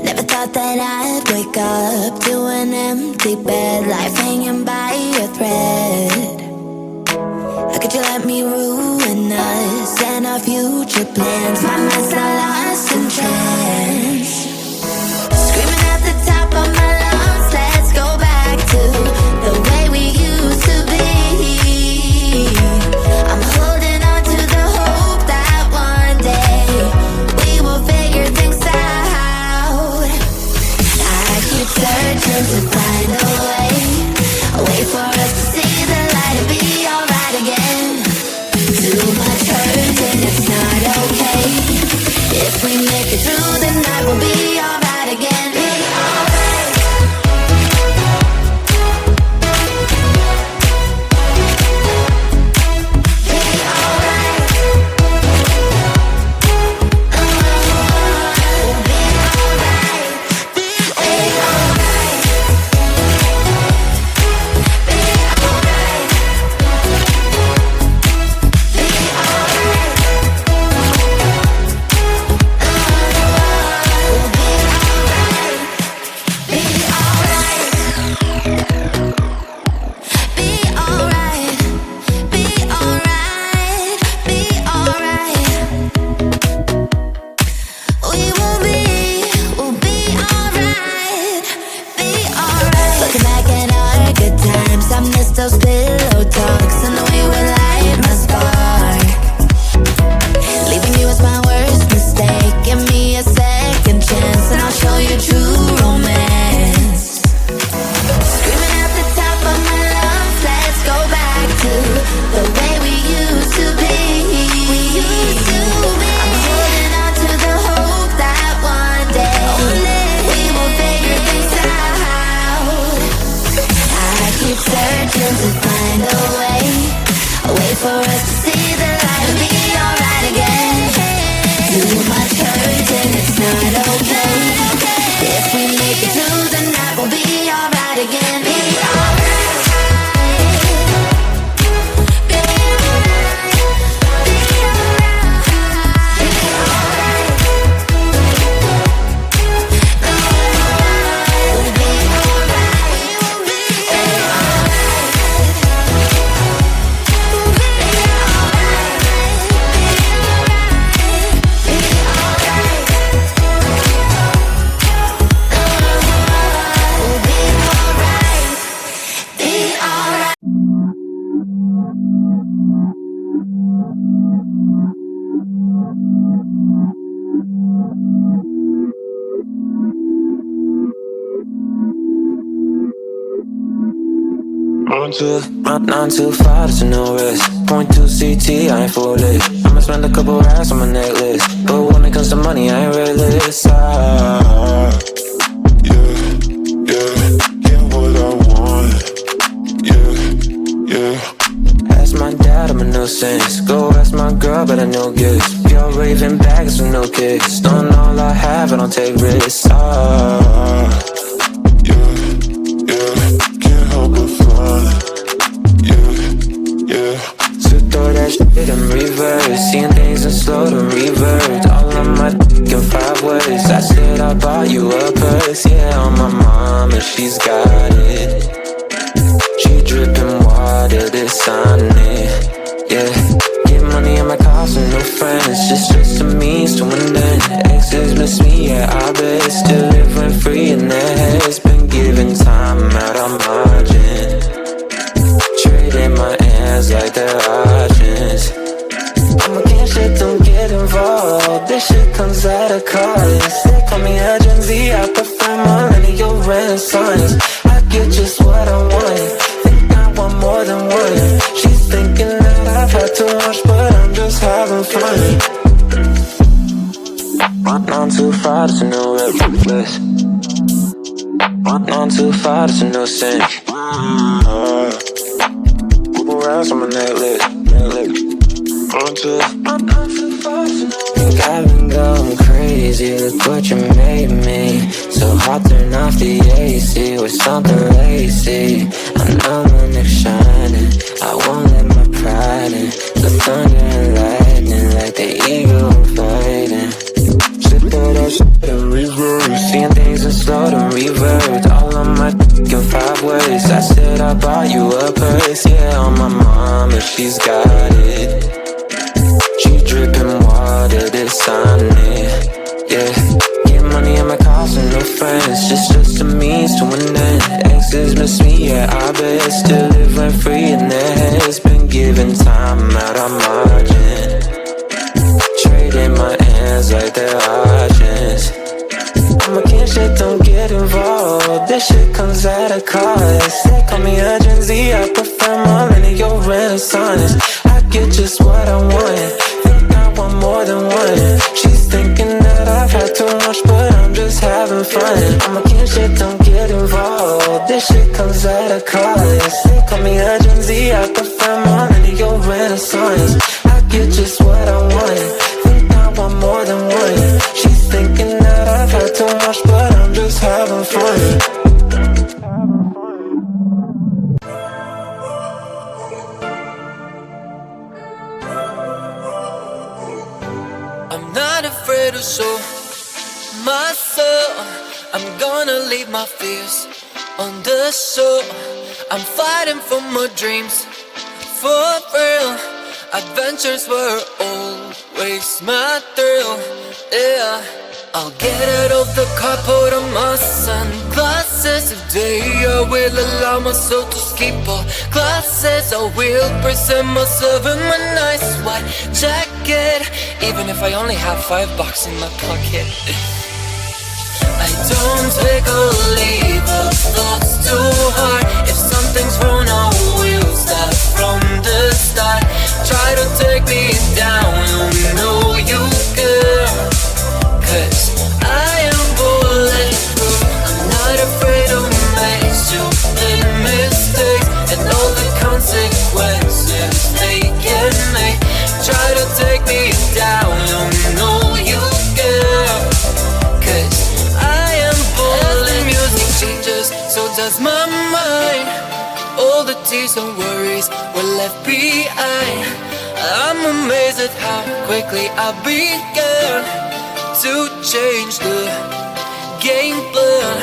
Never thought that I'd wake up to an empty bed, life hanging by a thread. How could you let me ruin us and our future plans? My mind's not lost in trance. Screaming at the top of my lungs, let's go back to the way we used to be. I'm holding on to the hope that one day we will figure things out. I keep searching to find a way for us to see the light and be alright again. Too much hurt and it's not okay. If we make it through the night, we'll be alright again. Be alright. Be alright. We'll be alright. Be alright. Be alright. Be alright. We'll be alright. Be alright. Be alright. Be alright. Be alright. We'll be alright. Be alright. Looking back at our good times, I miss those pillow talks and the way we light my spark. Leaving you was my worst mistake. Give me a second chance and I'll show you true romance. Screaming at the top of my lungs, let's go back to the way we used to be. We used to be. I'm holding on to the hope that one day we will figure things out. I keep searching to find a way for us to see the light and be alright again. Too much hurt and it's not okay. If we make it through the night, we'll be alright again. Be alright. Be alright. Be alright. Be alright. We'll be alright. We'll be alright. We'll be Not too far, there's no risk. Point 2 CT, I ain't foolish. I'ma spend a couple racks on my necklace, but when it comes to money, I ain't realist. Yeah, what I want. Yeah. Ask my dad, I'm a nuisance. Go ask my girl, but I know gifts. Pure raving bags with no kicks. Don't all I have, I don't take risks. Can't help but fun. Yeah. So throw that shit in reverse. Seeing things in slow to revert. All of my in 5 words. I said I bought you a purse. Yeah, on my mama, she's got it. She dripping water, this on it. Yeah. Get money in my car, some new friends. Just a means to an end. Exes miss me, yeah, I bet. Still living free in their heads. Been giving time out on margin. Trading my hands like they're options. I'm against shit, don't get involved. This shit comes at a cost. They call me a Gen Z, I prefer millennial renaissance. I get just what I want. Think I want more than one. She's thinking that I've had too much, but I'm just having fun. Run on too far, there's a new reckless. Run on too far, there's a new sin. Couple rounds on my necklace. Run too far, think I've been going crazy. Look what you made me. So hot, turn off the AC with something lazy. I know my neck's shining. I won't let my pride in. The thunder and lightning like the eagle fighting. Shit that I shit in reverse. seeing things in slow to revert. All on my in 5 words. I said I bought you a purse, yeah, on my mama, she's got it. She dripping water, this on it, yeah. Get money in my cars and no friends, just a means to an end. Exes miss me, yeah, I bet. Still live rent free in their heads. Been given time out on margin. Trading my hands like they're auctions. I'm a king shit, don't get involved. This shit comes at a cost. They call me a Gen Z, I prefer millennial renaissance. I get just what I want, think I want more than one. She's thinking that I've had too much, but I'm just having fun. I'm a king shit, don't get involved. This shit comes at a cost. They call me a Gen Z, I prefer millennial renaissance. I get just what I want, think I want more than one. She's thinking that I've had too much, but I'm just having fun. I'm not afraid to show myself. I'm gonna leave my fears on the show. I'm fighting for my dreams, for real. Adventures were always my thrill, yeah. I'll get out of the car, put on my sunglasses. Today I will allow myself to skip all classes. I will present myself in my nice white jacket, even if I only have $5 in my pocket. I don't take or leave the thoughts too hard. If something's wrong, I will start from the start. Try to take me down, you know you can. 'Cause I am bulletproof. I'm not afraid to make stupid mistakes and all the consequences they can make. Try to take me down, you know you can. 'Cause I am bulletproof. As the music changes, so does my mind. All the tears and worries were left behind. I'm amazed at how quickly I began to change the game plan.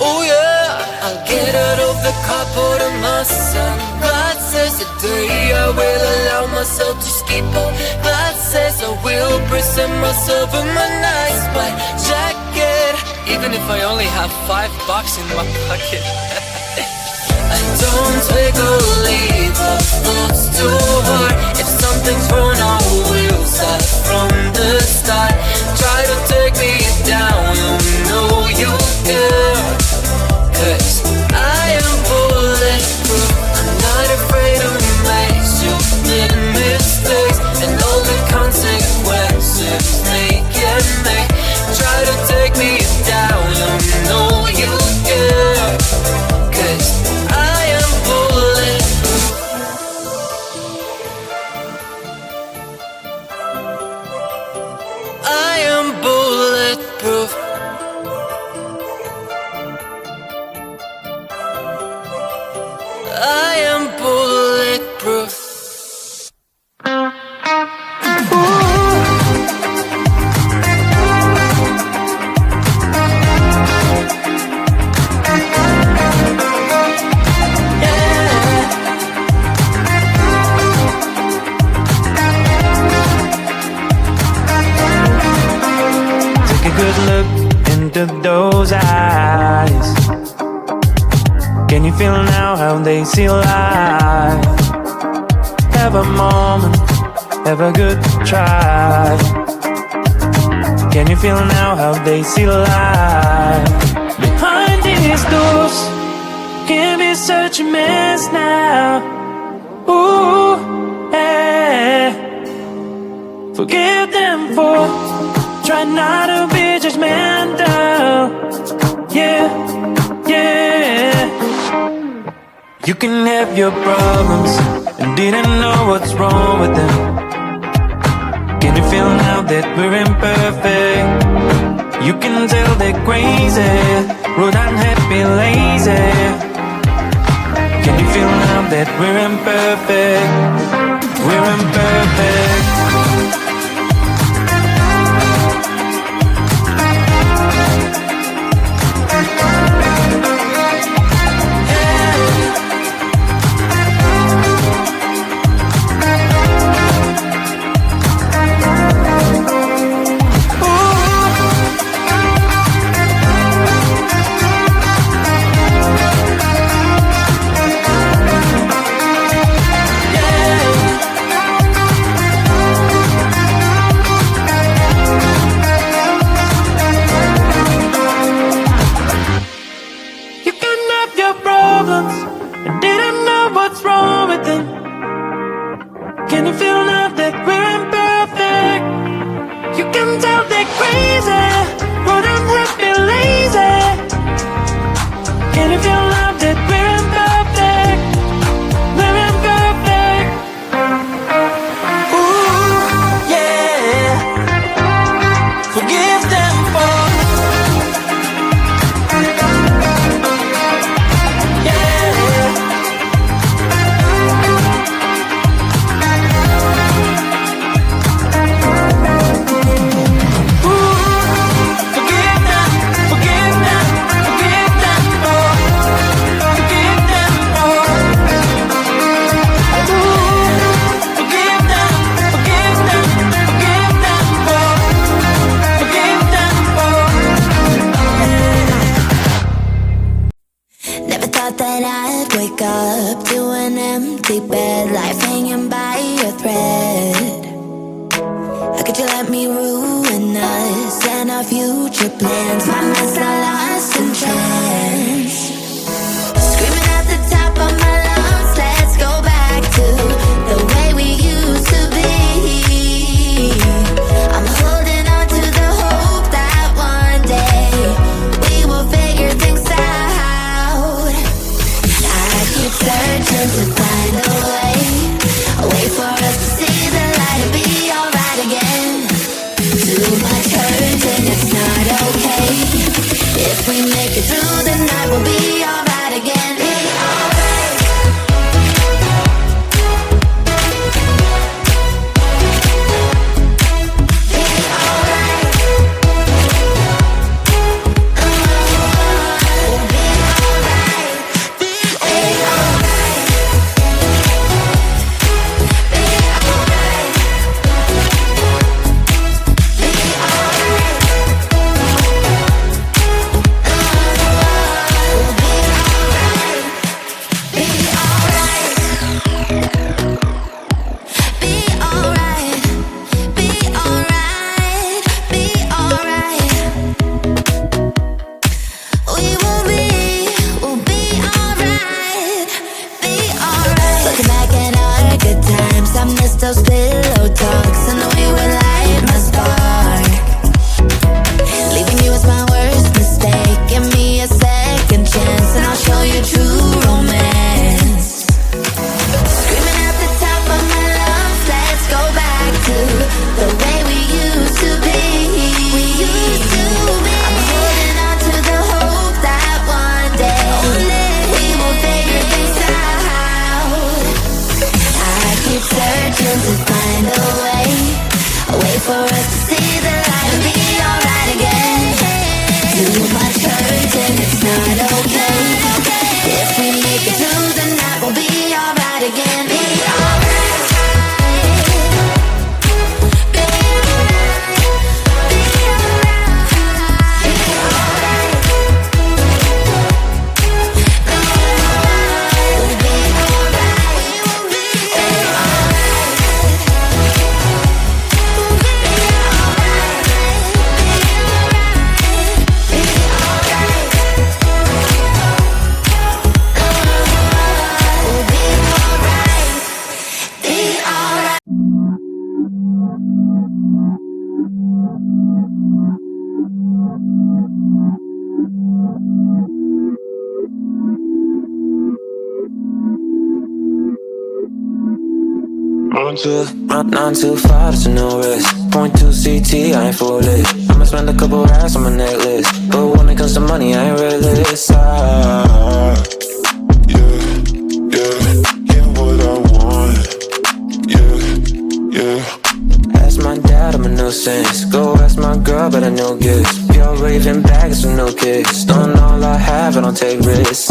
Oh yeah, I'll get out of the car, put on my sunglasses. Today I will allow myself to skip all classes. I will present myself in my nice white jacket, even if I only have $5 in my pocket. I don't take or leave the thoughts too hard. If something's wrong, I will start from the start. Try to take me down, you know you can. 'Cause I am bulletproof. I'm not afraid to make stupid mistakes and all the consequences they can make. Try to take me down, you know you can. 'Cause I am bulletproof. I am bulletproof. I am bulletproof. Good look into those eyes. Can you feel now how they see life? Have a moment, have a good try. Can you feel now how they see life? Behind these doors can be such a mess now. Ooh, yeah. Forgive them for try not to be judgmental. Yeah, yeah. You can have your problems and didn't know what's wrong with them. Can you feel now that we're imperfect? You can tell they're crazy, rude, unhappy, lazy. Can you feel now that we're imperfect? We're imperfect. wake up to an empty bed, life hanging by a thread. How could you let me ruin us and our future plans? My mind's not lost in trance. Screaming at the top of my lungs, let's go back to the way we used to be. I'm holding on to the hope that one day we will figure things out. I keep searching to find a way, a way for us to see the light and be alright again. Too much hurt and it's not okay. If we make it through the night, we'll be alright again. Be alright. Be alright. We'll be alright. Be alright. Be alright. Be alright. We'll be alright. Be alright. Be alright. Be alright. Be alright. We'll be alright. Be alright. Looking back at our good times, I miss those pillow talks and the way we light my spark. Leaving you was my worst mistake. Give me a second chance and I'll show you true romance. Screaming at the top of my lungs, let's go back to the way we used to be. We used to be. I'm holding on to the hope that one day we will figure things out. I keep searching to find a way for us to see the light and be alright again. Too much hurt and it's not okay. If we make it through the night, we'll be alright again. Be alright. Be alright. Be alright. Be alright. We'll be alright. We'll be alright. We'll be alright. Be alright. We'll be alright. Be alright. Nine to five, there's no risk. Point two CT, I ain't for it. I'ma spend a couple racks on my necklace, but when it comes to money, I ain't realist. Yeah, what I want. Yeah. Ask my dad, I'm a nuisance. Go ask my girl, but I no gifts. Pure raving bags with no kicks. Don't all I have, I don't take risks.